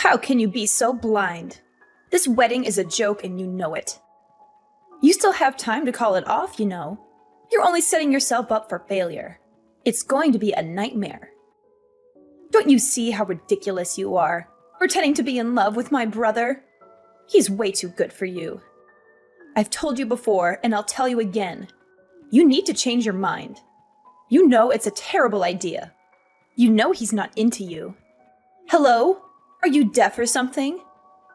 How can you be so blind? This wedding is a joke and you know it. You still have time to call it off, you know. You're only setting yourself up for failure. It's going to be a nightmare. Don't you see how ridiculous you are, pretending to be in love with my brother? He's way too good for you. I've told you before, and I'll tell you again. You need to change your mind. You know it's a terrible idea. You know he's not into you. Hello? Are you deaf or something?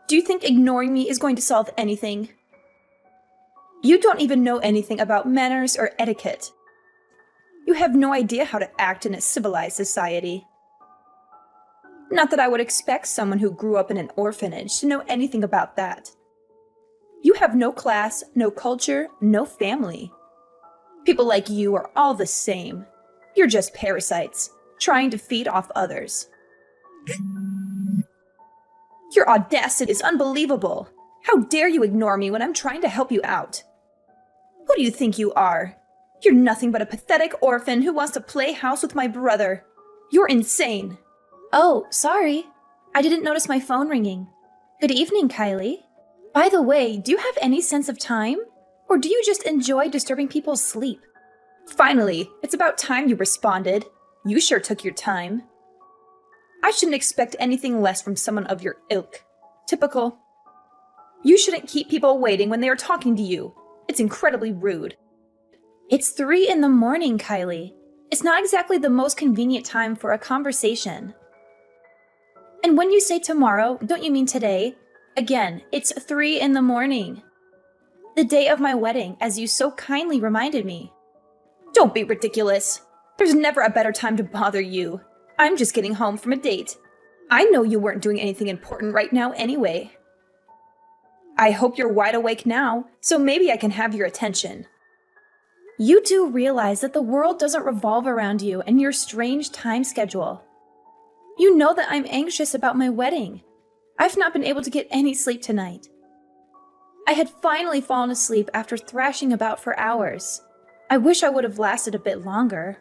Do you think ignoring me is going to solve anything? You don't even know anything about manners or etiquette. You have no idea how to act in a civilized society. Not that I would expect someone who grew up in an orphanage to know anything about that. You have no class, no culture, no family. People like you are all the same. You're just parasites, trying to feed off others. Your audacity is unbelievable. How dare you ignore me when I'm trying to help you out? Who do you think you are? You're nothing but a pathetic orphan who wants to play house with my brother. You're insane. Oh, sorry. I didn't notice my phone ringing. Good evening, Kylie. By the way, do you have any sense of time? Or do you just enjoy disturbing people's sleep? Finally, it's about time you responded. You sure took your time. I shouldn't expect anything less from someone of your ilk. Typical. You shouldn't keep people waiting when they are talking to you. It's incredibly rude. It's 3 in the morning, Kylie. It's not exactly the most convenient time for a conversation. And when you say tomorrow, don't you mean today? Again, it's 3 in the morning. The day of my wedding, as you so kindly reminded me. Don't be ridiculous. There's never a better time to bother you. I'm just getting home from a date. I know you weren't doing anything important right now anyway. I hope you're wide awake now, so maybe I can have your attention. You do realize that the world doesn't revolve around you and your strange time schedule. You know that I'm anxious about my wedding. I've not been able to get any sleep tonight. I had finally fallen asleep after thrashing about for hours. I wish I would have lasted a bit longer.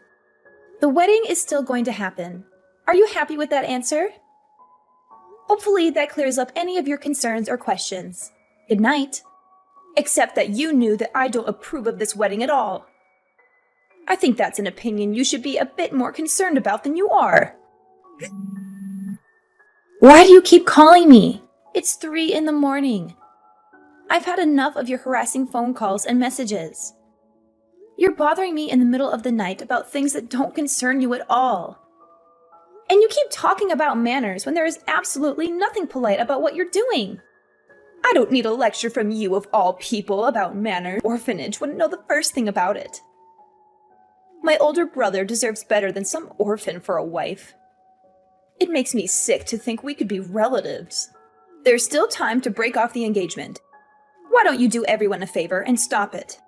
The wedding is still going to happen. Are you happy with that answer? Hopefully that clears up any of your concerns or questions. Good night. Except that you knew that I don't approve of this wedding at all. I think that's an opinion you should be a bit more concerned about than you are. Why do you keep calling me? It's 3 in the morning. I've had enough of your harassing phone calls and messages. You're bothering me in the middle of the night about things that don't concern you at all. And you keep talking about manners when there is absolutely nothing polite about what you're doing. I don't need a lecture from you of all people about manners. Orphanage wouldn't know the first thing about it. My older brother deserves better than some orphan for a wife. It makes me sick to think we could be relatives. There's still time to break off the engagement. Why don't you do everyone a favor and stop it?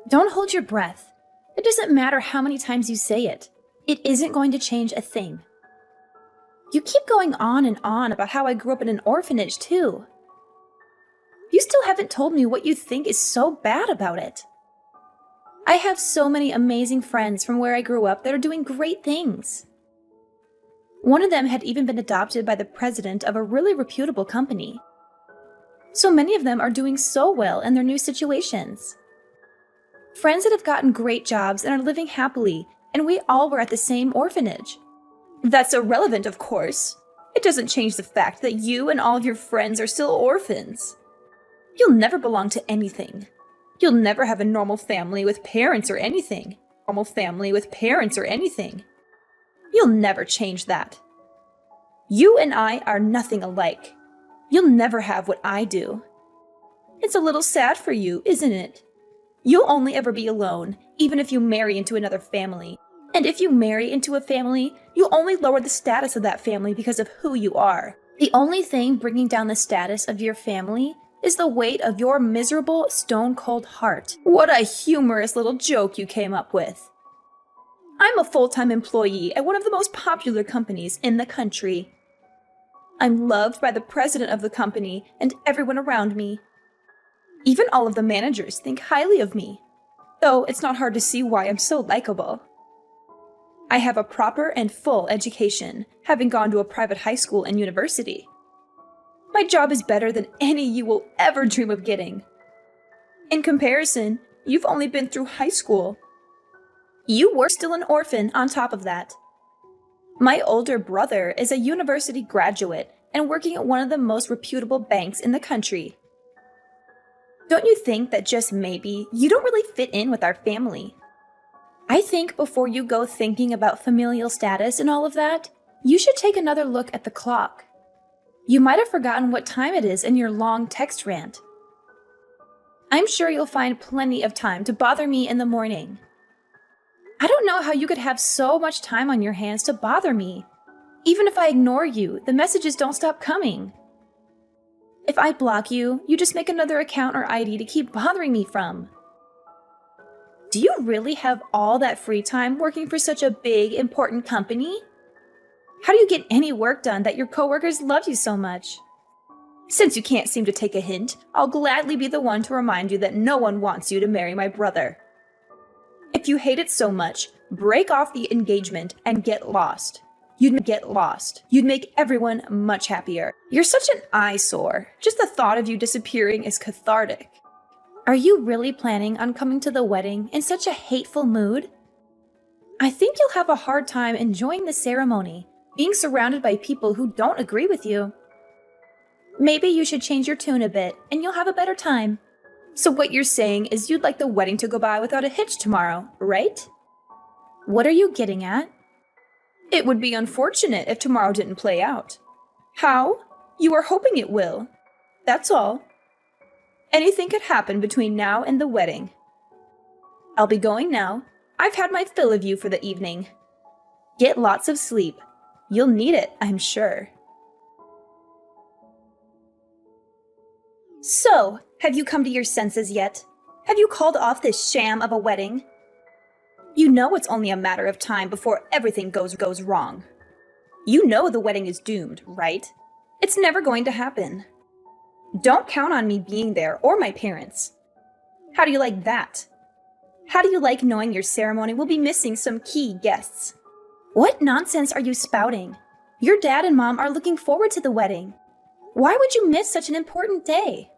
Don't hold your breath. It doesn't matter how many times you say it. It isn't going to change a thing. You keep going on and on about how I grew up in an orphanage, too. You still haven't told me what you think is so bad about it. I have so many amazing friends from where I grew up that are doing great things. One of them had even been adopted by the president of a really reputable company. So many of them are doing so well in their new situations. Friends that have gotten great jobs and are living happily, and we all were at the same orphanage. That's irrelevant, of course. It doesn't change the fact that you and all of your friends are still orphans. You'll never belong to anything. You'll never have a normal family with parents or anything. You'll never change that. You and I are nothing alike. You'll never have what I do. It's a little sad for you, isn't it? You'll only ever be alone, even if you marry into another family. And if you marry into a family, you'll only lower the status of that family because of who you are. The only thing bringing down the status of your family is the weight of your miserable, stone-cold heart. What a humorous little joke you came up with. I'm a full-time employee at one of the most popular companies in the country. I'm loved by the president of the company and everyone around me. Even all of the managers think highly of me, though it's not hard to see why I'm so likable. I have a proper and full education, having gone to a private high school and university. My job is better than any you will ever dream of getting. In comparison, you've only been through high school. You were still an orphan on top of that. My older brother is a university graduate and working at one of the most reputable banks in the country. Don't you think that just maybe you don't really fit in with our family? I think before you go thinking about familial status and all of that, you should take another look at the clock. You might have forgotten what time it is in your long text rant. I'm sure you'll find plenty of time to bother me in the morning. I don't know how you could have so much time on your hands to bother me. Even if I ignore you, the messages don't stop coming. If I block you, you just make another account or ID to keep bothering me from. Do you really have all that free time working for such a big, important company? How do you get any work done that your coworkers love you so much? Since you can't seem to take a hint, I'll gladly be the one to remind you that no one wants you to marry my brother. If you hate it so much, break off the engagement and get lost. You'd get lost. You'd make everyone much happier. You're such an eyesore. Just the thought of you disappearing is cathartic. Are you really planning on coming to the wedding in such a hateful mood? I think you'll have a hard time enjoying the ceremony, being surrounded by people who don't agree with you. Maybe you should change your tune a bit and you'll have a better time. So what you're saying is you'd like the wedding to go by without a hitch tomorrow, right? What are you getting at? It would be unfortunate if tomorrow didn't play out. How? You are hoping it will. That's all. Anything could happen between now and the wedding. I'll be going now. I've had my fill of you for the evening. Get lots of sleep. You'll need it, I'm sure. So, have you come to your senses yet? Have you called off this sham of a wedding? You know it's only a matter of time before everything goes wrong. You know the wedding is doomed, right? It's never going to happen. Don't count on me being there or my parents. How do you like that? How do you like knowing your ceremony will be missing some key guests? What nonsense are you spouting? Your dad and mom are looking forward to the wedding. Why would you miss such an important day?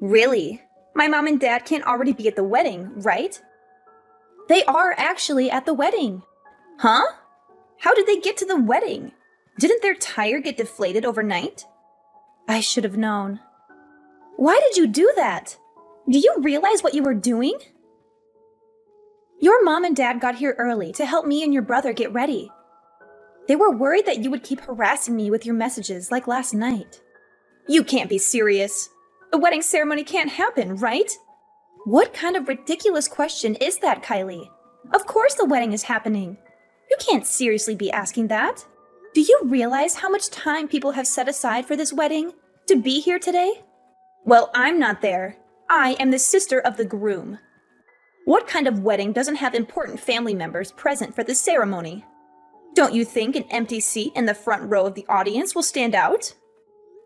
Really? My mom and dad can't already be at the wedding, right? They are actually at the wedding. Huh? How did they get to the wedding? Didn't their tire get deflated overnight? I should have known. Why did you do that? Do you realize what you were doing? Your mom and dad got here early to help me and your brother get ready. They were worried that you would keep harassing me with your messages like last night. You can't be serious. The wedding ceremony can't happen, right? What kind of ridiculous question is that, Kylie? Of course the wedding is happening. You can't seriously be asking that. Do you realize how much time people have set aside for this wedding? To be here today? Well, I'm not there. I am the sister of the groom. What kind of wedding doesn't have important family members present for the ceremony? Don't you think an empty seat in the front row of the audience will stand out?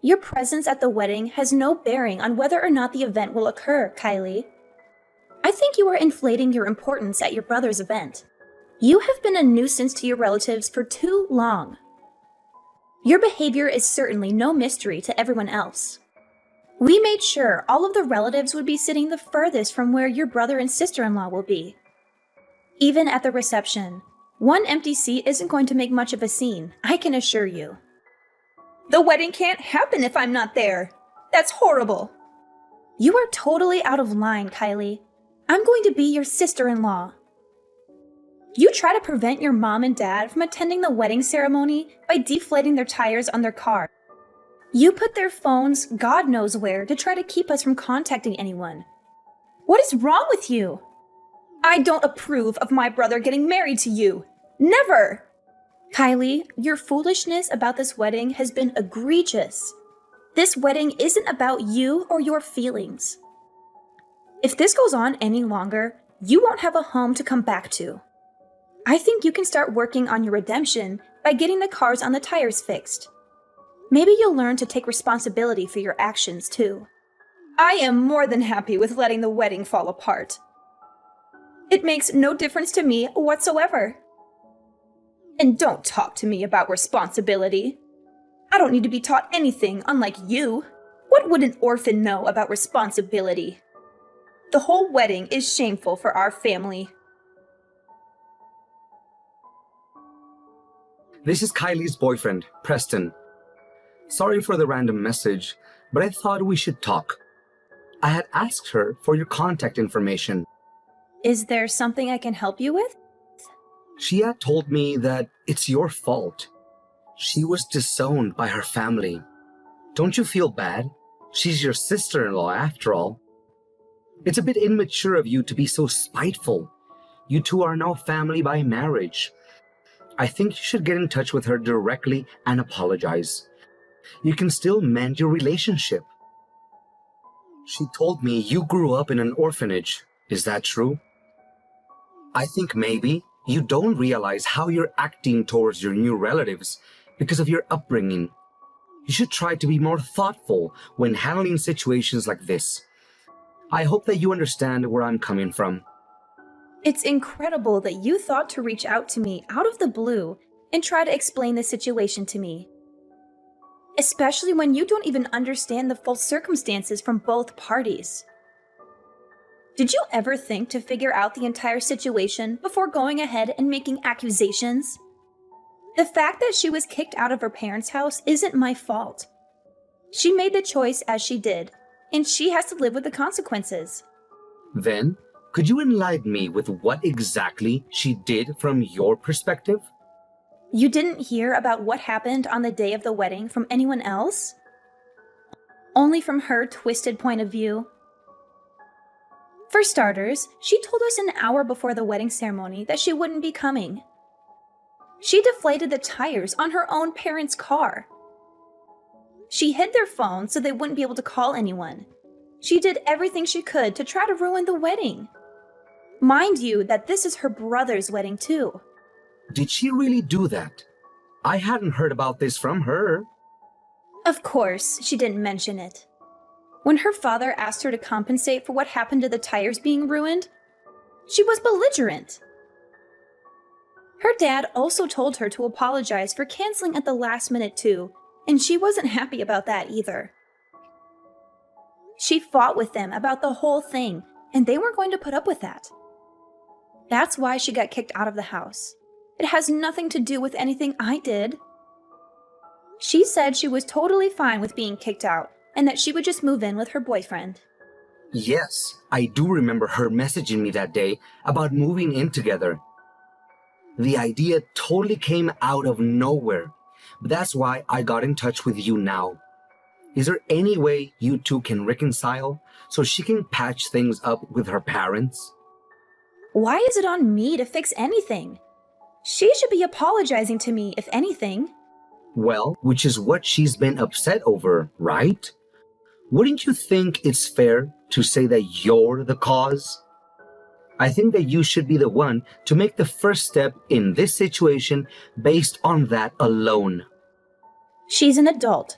Your presence at the wedding has no bearing on whether or not the event will occur, Kylie. I think you are inflating your importance at your brother's event. You have been a nuisance to your relatives for too long. Your behavior is certainly no mystery to everyone else. We made sure all of the relatives would be sitting the furthest from where your brother and sister-in-law will be. Even at the reception, one empty seat isn't going to make much of a scene, I can assure you. The wedding can't happen if I'm not there. That's horrible. You are totally out of line, Kylie. I'm going to be your sister-in-law. You try to prevent your mom and dad from attending the wedding ceremony by deflating their tires on their car. You put their phones God knows where to try to keep us from contacting anyone. What is wrong with you? I don't approve of my brother getting married to you. Never! Kylie, your foolishness about this wedding has been egregious. This wedding isn't about you or your feelings. If this goes on any longer, you won't have a home to come back to. I think you can start working on your redemption by getting the cars on the tires fixed. Maybe you'll learn to take responsibility for your actions, too. I am more than happy with letting the wedding fall apart. It makes no difference to me whatsoever. And don't talk to me about responsibility. I don't need to be taught anything, unlike you. What would an orphan know about responsibility? The whole wedding is shameful for our family. This is Kylie's boyfriend, Preston. Sorry for the random message, but I thought we should talk. I had asked her for your contact information. Is there something I can help you with? She had told me that it's your fault. She was disowned by her family. Don't you feel bad? She's your sister-in-law after all. It's a bit immature of you to be so spiteful. You two are now family by marriage. I think you should get in touch with her directly and apologize. You can still mend your relationship. She told me you grew up in an orphanage. Is that true? I think maybe you don't realize how you're acting towards your new relatives because of your upbringing. You should try to be more thoughtful when handling situations like this. I hope that you understand where I'm coming from. It's incredible that you thought to reach out to me out of the blue and try to explain the situation to me. Especially when you don't even understand the full circumstances from both parties. Did you ever think to figure out the entire situation before going ahead and making accusations? The fact that she was kicked out of her parents' house isn't my fault. She made the choice as she did, and she has to live with the consequences. Then, could you enlighten me with what exactly she did from your perspective? You didn't hear about what happened on the day of the wedding from anyone else? Only from her twisted point of view? For starters, she told us an hour before the wedding ceremony that she wouldn't be coming. She deflated the tires on her own parents' car. She hid their phones so they wouldn't be able to call anyone. She did everything she could to try to ruin the wedding. Mind you that this is her brother's wedding too. Did she really do that? I hadn't heard about this from her. Of course, she didn't mention it. When her father asked her to compensate for what happened to the tires being ruined, she was belligerent. Her dad also told her to apologize for canceling at the last minute too, and she wasn't happy about that either. She fought with them about the whole thing, and they weren't going to put up with that. That's why she got kicked out of the house. It has nothing to do with anything I did. She said she was totally fine with being kicked out, and that she would just move in with her boyfriend. Yes, I do remember her messaging me that day about moving in together. The idea totally came out of nowhere, but that's why I got in touch with you now. Is there any way you two can reconcile so she can patch things up with her parents? Why is it on me to fix anything? She should be apologizing to me, if anything. Well, which is what she's been upset over, right? Wouldn't you think it's fair to say that you're the cause? I think that you should be the one to make the first step in this situation based on that alone. She's an adult.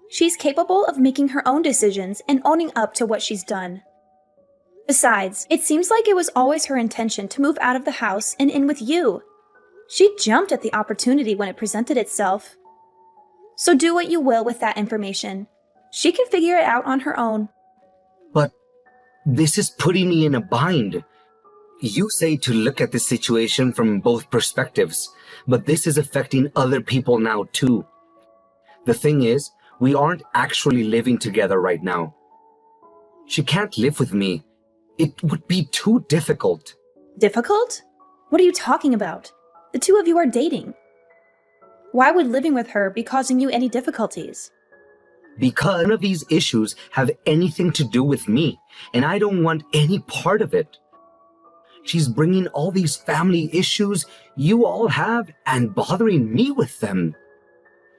She's capable of making her own decisions and owning up to what she's done. Besides, it seems like it was always her intention to move out of the house and in with you. She jumped at the opportunity when it presented itself. So do what you will with that information. She can figure it out on her own. But this is putting me in a bind. You say to look at the situation from both perspectives, but this is affecting other people now too. The thing is, we aren't actually living together right now. She can't live with me. It would be too difficult. Difficult? What are you talking about? The two of you are dating. Why would living with her be causing you any difficulties? Because none of these issues have anything to do with me, and I don't want any part of it. She's bringing all these family issues you all have and bothering me with them.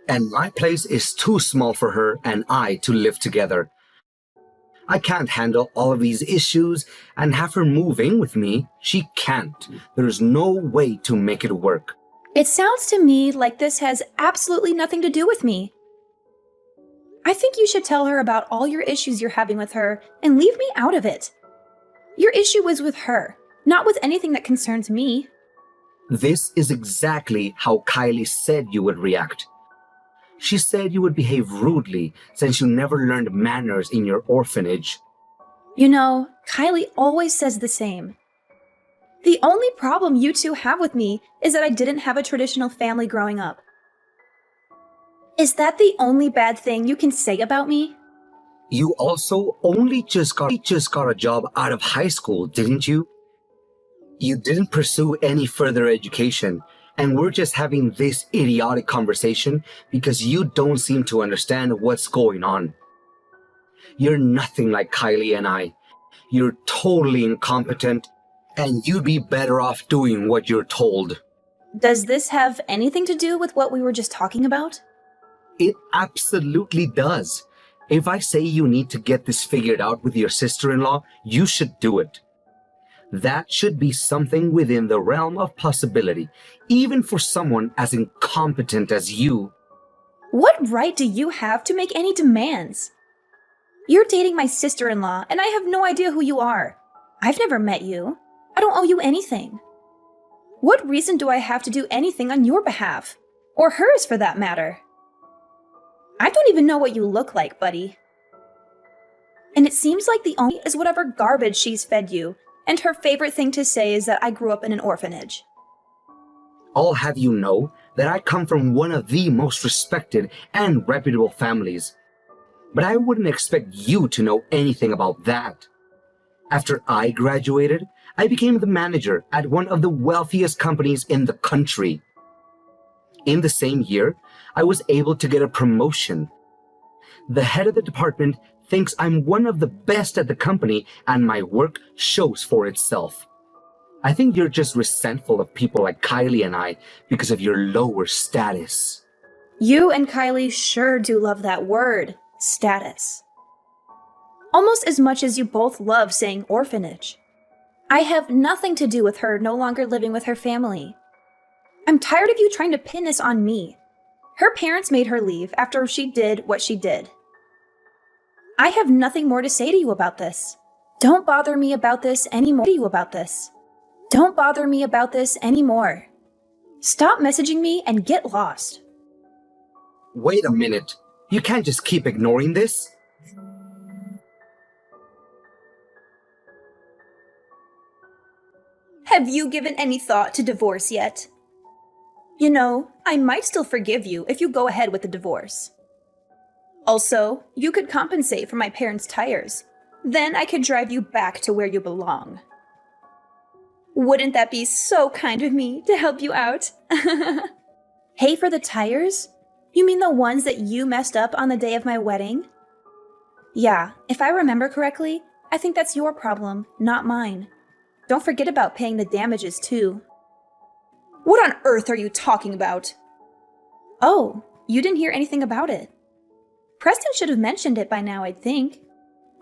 And my place is too small for her and I to live together. I can't handle all of these issues and have her move in with me. She can't. There's no way to make it work. It sounds to me like this has absolutely nothing to do with me. I think you should tell her about all your issues you're having with her and leave me out of it. Your issue is with her, not with anything that concerns me. This is exactly how Kylie said you would react. She said you would behave rudely since you never learned manners in your orphanage. You know, Kylie always says the same. The only problem you two have with me is that I didn't have a traditional family growing up. Is that the only bad thing you can say about me? You also only just got a job out of high school, didn't you? You didn't pursue any further education, and we're just having this idiotic conversation because you don't seem to understand what's going on. You're nothing like Kylie and I. You're totally incompetent, and you'd be better off doing what you're told. Does this have anything to do with what we were just talking about? It absolutely does. If I say you need to get this figured out with your sister-in-law, you should do it. That should be something within the realm of possibility, even for someone as incompetent as you. What right do you have to make any demands? You're dating my sister-in-law, and I have no idea who you are. I've never met you. I don't owe you anything. What reason do I have to do anything on your behalf? Or hers, for that matter? I don't even know what you look like, buddy. And it seems like the only is whatever garbage she's fed you, and her favorite thing to say is that I grew up in an orphanage. I'll have you know that I come from one of the most respected and reputable families. But I wouldn't expect you to know anything about that. After I graduated, I became the manager at one of the wealthiest companies in the country. In the same year, I was able to get a promotion. The head of the department thinks I'm one of the best at the company, and my work shows for itself. I think you're just resentful of people like Kylie and I because of your lower status. You and Kylie sure do love that word, status. Almost as much as you both love saying orphanage. I have nothing to do with her no longer living with her family. I'm tired of you trying to pin this on me. Her parents made her leave after she did what she did. I have nothing more to say to you about this. Don't bother me about this anymore. Don't bother me about this anymore. Stop messaging me and get lost. Wait a minute. You can't just keep ignoring this. Have you given any thought to divorce yet? You know, I might still forgive you if you go ahead with the divorce. Also, you could compensate for my parents' tires. Then I could drive you back to where you belong. Wouldn't that be so kind of me to help you out? Pay for the tires? You mean the ones that you messed up on the day of my wedding? Yeah, if I remember correctly, I think that's your problem, not mine. Don't forget about paying the damages too. What on earth are you talking about? Oh, you didn't hear anything about it. Preston should have mentioned it by now, I'd think.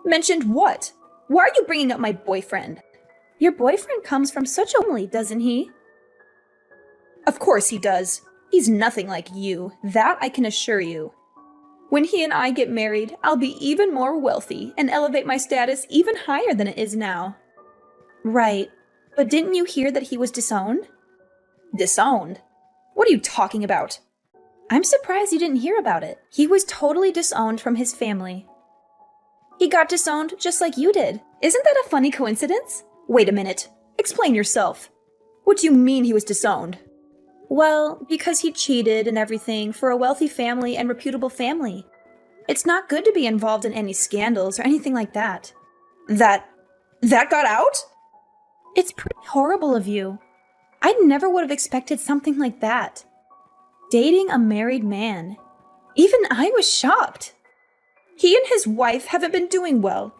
Mentioned what? Why are you bringing up my boyfriend? Your boyfriend comes from such a family, doesn't he? Of course he does. He's nothing like you, that I can assure you. When he and I get married, I'll be even more wealthy and elevate my status even higher than it is now. Right, but didn't you hear that he was disowned? Disowned? What are you talking about? I'm surprised you didn't hear about it. He was totally disowned from his family. He got disowned just like you did. Isn't that a funny coincidence? Wait a minute. Explain yourself. What do you mean he was disowned? Well, because he cheated and everything for a wealthy family and reputable family. It's not good to be involved in any scandals or anything like that. That got out? It's pretty horrible of you. I never would have expected something like that. Dating a married man. Even I was shocked. He and his wife haven't been doing well.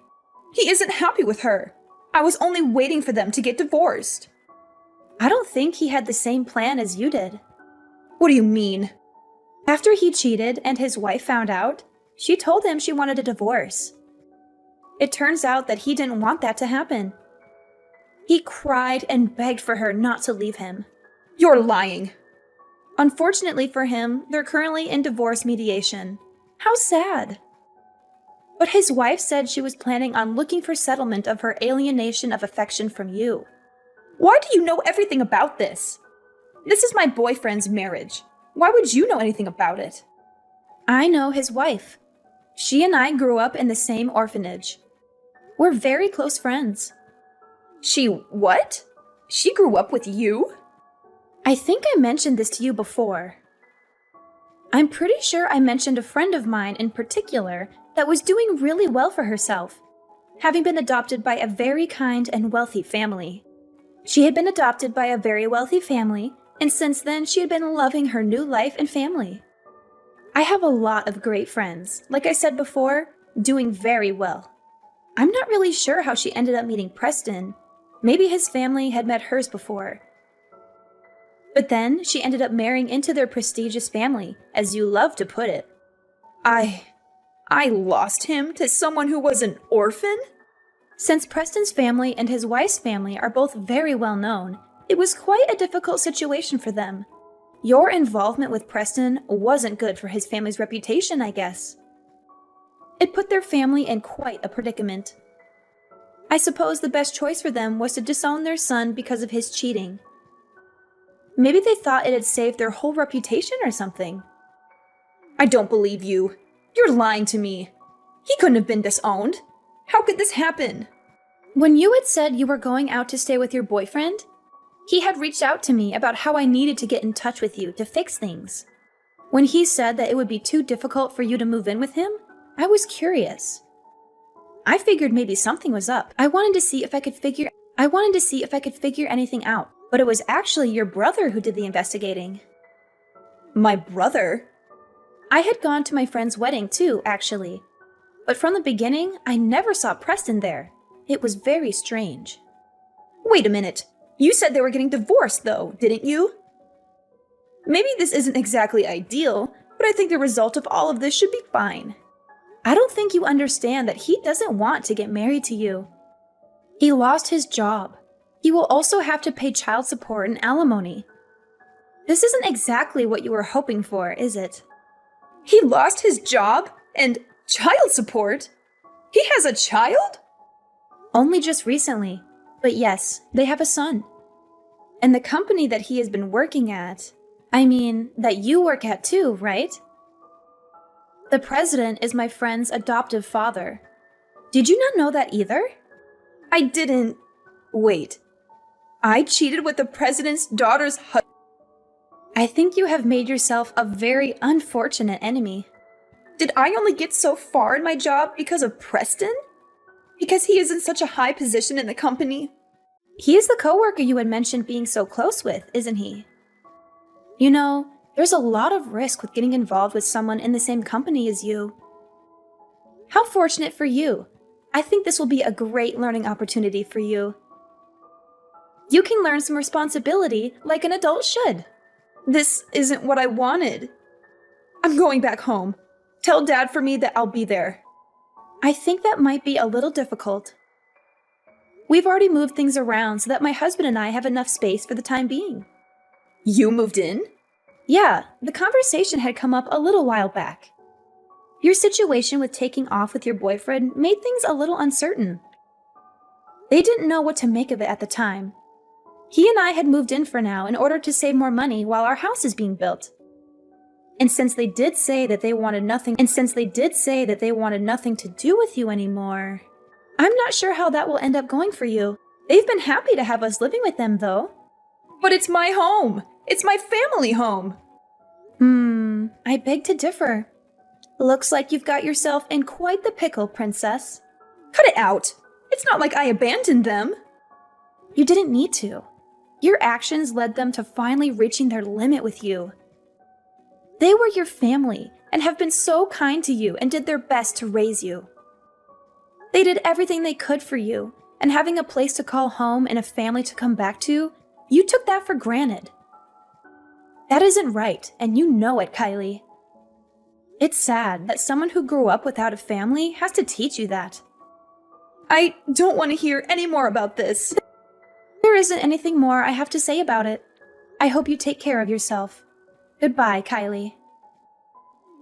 He isn't happy with her. I was only waiting for them to get divorced. I don't think he had the same plan as you did. What do you mean? After he cheated and his wife found out, she told him she wanted a divorce. It turns out that he didn't want that to happen. He cried and begged for her not to leave him. You're lying. Unfortunately for him, they're currently in divorce mediation. How sad. But his wife said she was planning on looking for settlement of her alienation of affection from you. Why do you know everything about this? This is my boyfriend's marriage. Why would you know anything about it? I know his wife. She and I grew up in the same orphanage. We're very close friends. She what? She grew up with you? I think I mentioned this to you before. I'm pretty sure I mentioned a friend of mine in particular that was doing really well for herself, having been adopted by a very kind and wealthy family. She had been adopted by a very wealthy family, and since then she had been loving her new life and family. I have a lot of great friends, like I said before, doing very well. I'm not really sure how she ended up meeting Preston. Maybe his family had met hers before. But then she ended up marrying into their prestigious family, as you love to put it. I lost him to someone who was an orphan? Since Preston's family and his wife's family are both very well known, it was quite a difficult situation for them. Your involvement with Preston wasn't good for his family's reputation, I guess. It put their family in quite a predicament. I suppose the best choice for them was to disown their son because of his cheating. Maybe they thought it had saved their whole reputation or something. I don't believe you. You're lying to me. He couldn't have been disowned. How could this happen? When you had said you were going out to stay with your boyfriend, he had reached out to me about how I needed to get in touch with you to fix things. When he said that it would be too difficult for you to move in with him, I was curious. I figured maybe something was up. I wanted to see if I could figure anything out, but it was actually your brother who did the investigating. My brother? I had gone to my friend's wedding too, actually. But from the beginning, I never saw Preston there. It was very strange. Wait a minute. You said they were getting divorced, though, didn't you? Maybe this isn't exactly ideal, but I think the result of all of this should be fine. I don't think you understand that he doesn't want to get married to you. He lost his job. He will also have to pay child support and alimony. This isn't exactly what you were hoping for, is it? He lost his job and child support? He has a child? Only just recently. But yes, they have a son. And the company that he has been working at, that you work at too, right? The president is my friend's adoptive father. Did you not know that either? I didn't. Wait. I cheated with the president's daughter's husband? I think you have made yourself a very unfortunate enemy. Did I only get so far in my job because of Preston? Because he is in such a high position in the company? He is the coworker you had mentioned being so close with, isn't he? You know, there's a lot of risk with getting involved with someone in the same company as you. How fortunate for you. I think this will be a great learning opportunity for you. You can learn some responsibility like an adult should. This isn't what I wanted. I'm going back home. Tell Dad for me that I'll be there. I think that might be a little difficult. We've already moved things around so that my husband and I have enough space for the time being. You moved in? Yeah, the conversation had come up a little while back. Your situation with taking off with your boyfriend made things a little uncertain. They didn't know what to make of it at the time. He and I had moved in for now in order to save more money while our house is being built. And since they did say that they wanted nothing to do with you anymore, I'm not sure how that will end up going for you. They've been happy to have us living with them, though. But it's my home. It's my family home. I beg to differ. Looks like you've got yourself in quite the pickle, princess. Cut it out. It's not like I abandoned them. You didn't need to. Your actions led them to finally reaching their limit with you. They were your family and have been so kind to you and did their best to raise you. They did everything they could for you, and having a place to call home and a family to come back to, you took that for granted. That isn't right, and you know it, Kylie. It's sad that someone who grew up without a family has to teach you that. I don't want to hear any more about this. There isn't anything more I have to say about it. I hope you take care of yourself. Goodbye, Kylie.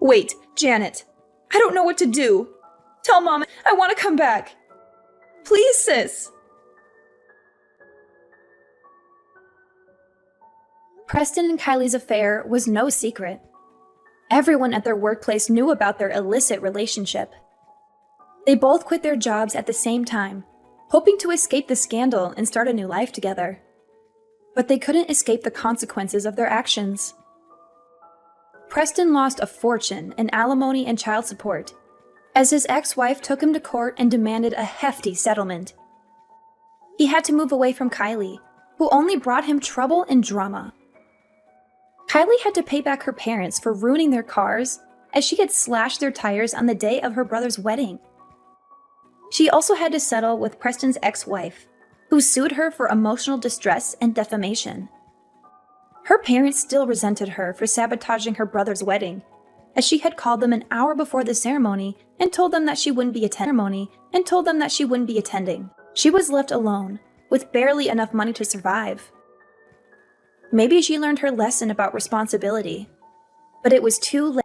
Wait, Janet. I don't know what to do. Tell Mom I want to come back. Please, sis. Preston and Kylie's affair was no secret. Everyone at their workplace knew about their illicit relationship. They both quit their jobs at the same time, hoping to escape the scandal and start a new life together. But they couldn't escape the consequences of their actions. Preston lost a fortune in alimony and child support, as his ex-wife took him to court and demanded a hefty settlement. He had to move away from Kylie, who only brought him trouble and drama. Kylie had to pay back her parents for ruining their cars, as she had slashed their tires on the day of her brother's wedding. She also had to settle with Preston's ex-wife, who sued her for emotional distress and defamation. Her parents still resented her for sabotaging her brother's wedding, as she had called them an hour before the ceremony and told them that she wouldn't be attending. She was left alone, with barely enough money to survive. Maybe she learned her lesson about responsibility, but it was too late.